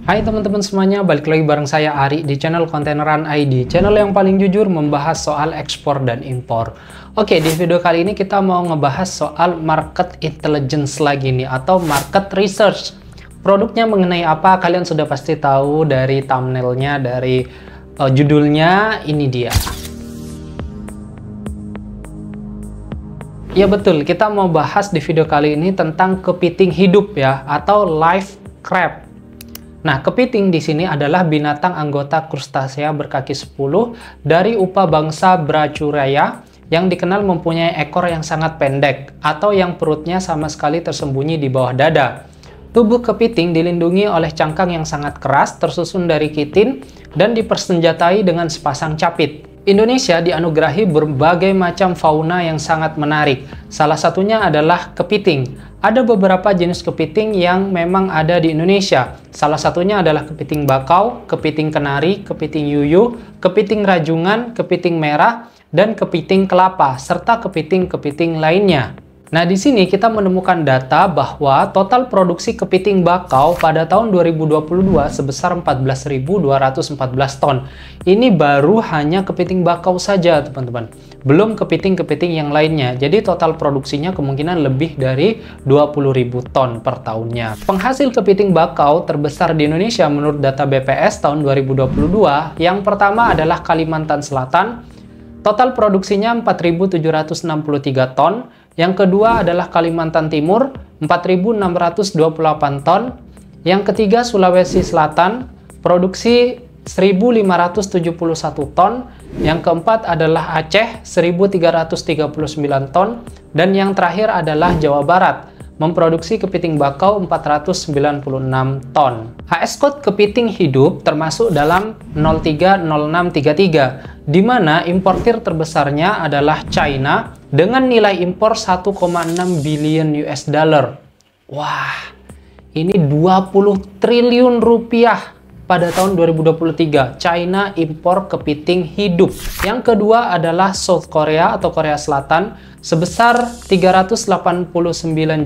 Hai teman-teman semuanya, balik lagi bareng saya Ari di channel Kontaineran ID, channel yang paling jujur membahas soal ekspor dan impor. Oke, di video kali ini kita mau ngebahas soal market intelligence lagi nih, atau market research. Produknya mengenai apa, kalian sudah pasti tahu dari thumbnailnya, dari judulnya, ini dia. Ya betul, kita mau bahas di video kali ini tentang kepiting hidup ya, atau live crab. Nah, kepiting di sini adalah binatang anggota krustasea berkaki 10 dari upa bangsa Brachyuria yang dikenal mempunyai ekor yang sangat pendek atau yang perutnya sama sekali tersembunyi di bawah dada. Tubuh kepiting dilindungi oleh cangkang yang sangat keras tersusun dari kitin dan dipersenjatai dengan sepasang capit. Indonesia dianugerahi berbagai macam fauna yang sangat menarik. Salah satunya adalah kepiting. Ada beberapa jenis kepiting yang memang ada di Indonesia. Salah satunya adalah kepiting bakau, kepiting kenari, kepiting yuyu, kepiting rajungan, kepiting merah, dan kepiting kelapa, serta kepiting-kepiting lainnya. Nah, di sini kita menemukan data bahwa total produksi kepiting bakau pada tahun 2022 sebesar 14.214 ton. Ini baru hanya kepiting bakau saja, teman-teman. Belum kepiting-kepiting yang lainnya. Jadi total produksinya kemungkinan lebih dari 20.000 ton per tahunnya. Penghasil kepiting bakau terbesar di Indonesia menurut data BPS tahun 2022, yang pertama adalah Kalimantan Selatan. Total produksinya 4.763 ton. Yang kedua adalah Kalimantan Timur, 4.628 ton. Yang ketiga Sulawesi Selatan, produksi 1.571 ton. Yang keempat adalah Aceh, 1.339 ton. Dan yang terakhir adalah Jawa Barat, memproduksi kepiting bakau 496 ton. HS code kepiting hidup termasuk dalam 030633, di mana importir terbesarnya adalah China dengan nilai impor 1,6 billion US dollar. Wah, ini 20 triliun rupiah pada tahun 2023. China impor kepiting hidup. Yang kedua adalah South Korea atau Korea Selatan sebesar 389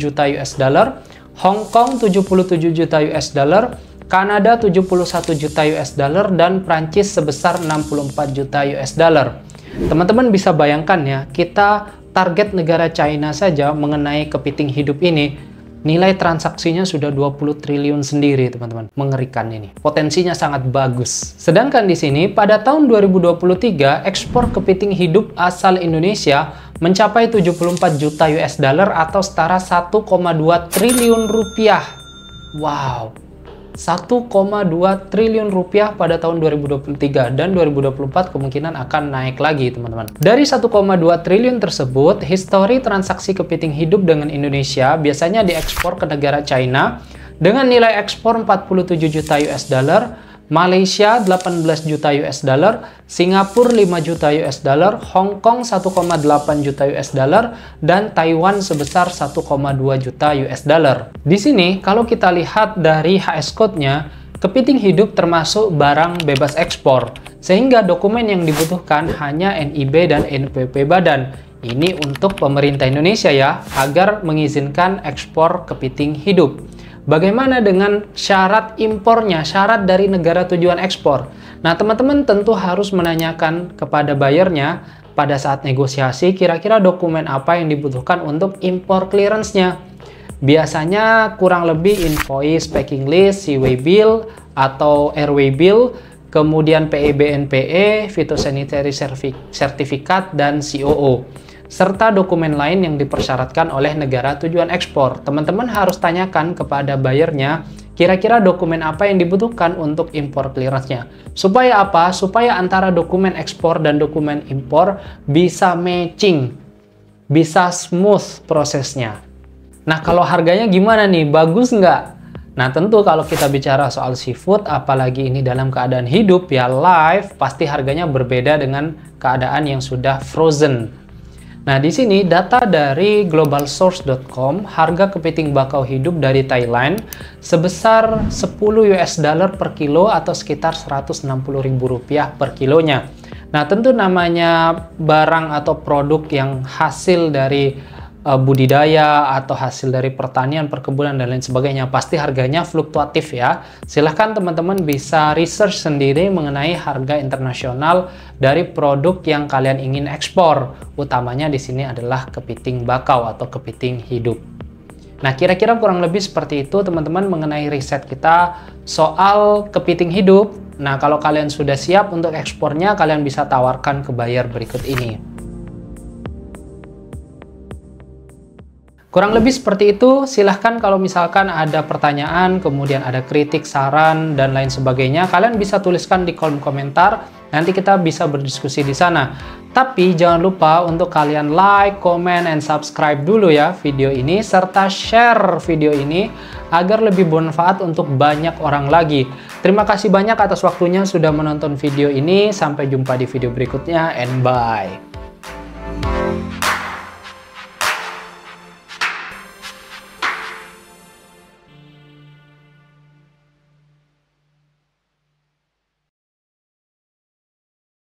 juta US dollar, Hong Kong 77 juta US dollar, Kanada 71 juta US dollar, dan Prancis sebesar 64 juta US dollar. Teman-teman bisa bayangkan ya, kita target negara China saja mengenai kepiting hidup ini, nilai transaksinya sudah 20 triliun sendiri, teman-teman. Mengerikan ini. Potensinya sangat bagus. Sedangkan di sini, pada tahun 2023, ekspor kepiting hidup asal Indonesia mencapai 74 juta US dollar atau setara 1,2 triliun rupiah. Wow. 1,2 triliun rupiah pada tahun 2023, dan 2024 kemungkinan akan naik lagi, teman-teman. Dari 1,2 triliun tersebut, histori transaksi kepiting hidup dengan Indonesia biasanya diekspor ke negara China dengan nilai ekspor 47 juta US dollar, Malaysia 18 juta US dollar, Singapura 5 juta US dollar, Hong Kong 1,8 juta US dollar, dan Taiwan sebesar 1,2 juta US dollar. Di sini, kalau kita lihat dari HS code-nya, kepiting hidup termasuk barang bebas ekspor, sehingga dokumen yang dibutuhkan hanya NIB dan NPWP badan. Ini untuk pemerintah Indonesia ya, agar mengizinkan ekspor kepiting hidup. Bagaimana dengan syarat impornya, syarat dari negara tujuan ekspor? Nah, teman-teman tentu harus menanyakan kepada buyernya pada saat negosiasi, kira-kira dokumen apa yang dibutuhkan untuk impor clearance-nya. Biasanya kurang lebih invoice, packing list, seaway bill, atau airway bill, kemudian PEBNPE, phytosanitary certificate, dan COO, serta dokumen lain yang dipersyaratkan oleh negara tujuan ekspor. Teman-teman harus tanyakan kepada buyernya, kira-kira dokumen apa yang dibutuhkan untuk impor clearance-nya. Supaya apa? Supaya antara dokumen ekspor dan dokumen impor bisa matching, bisa smooth prosesnya. Nah, kalau harganya gimana nih? Bagus nggak? Nah, tentu kalau kita bicara soal seafood, apalagi ini dalam keadaan hidup, ya live, pasti harganya berbeda dengan keadaan yang sudah frozen. Nah, di sini data dari globalsource.com, harga kepiting bakau hidup dari Thailand sebesar 10 US dollar per kilo atau sekitar Rp160.000 per kilonya. Nah, tentu namanya barang atau produk yang hasil dari budidaya atau hasil dari pertanian, perkebunan, dan lain sebagainya. Pasti harganya fluktuatif ya. Silahkan teman-teman bisa research sendiri mengenai harga internasional dari produk yang kalian ingin ekspor. Utamanya di sini adalah kepiting bakau atau kepiting hidup. Nah, kira-kira kurang lebih seperti itu teman-teman mengenai riset kita soal kepiting hidup. Nah, kalau kalian sudah siap untuk ekspornya, kalian bisa tawarkan ke buyer berikut ini. Kurang lebih seperti itu. Silahkan kalau misalkan ada pertanyaan, kemudian ada kritik, saran, dan lain sebagainya, kalian bisa tuliskan di kolom komentar. Nanti kita bisa berdiskusi di sana. Tapi jangan lupa untuk kalian like, comment, and subscribe dulu ya video ini, serta share video ini agar lebih bermanfaat untuk banyak orang lagi. Terima kasih banyak atas waktunya sudah menonton video ini. Sampai jumpa di video berikutnya, and bye.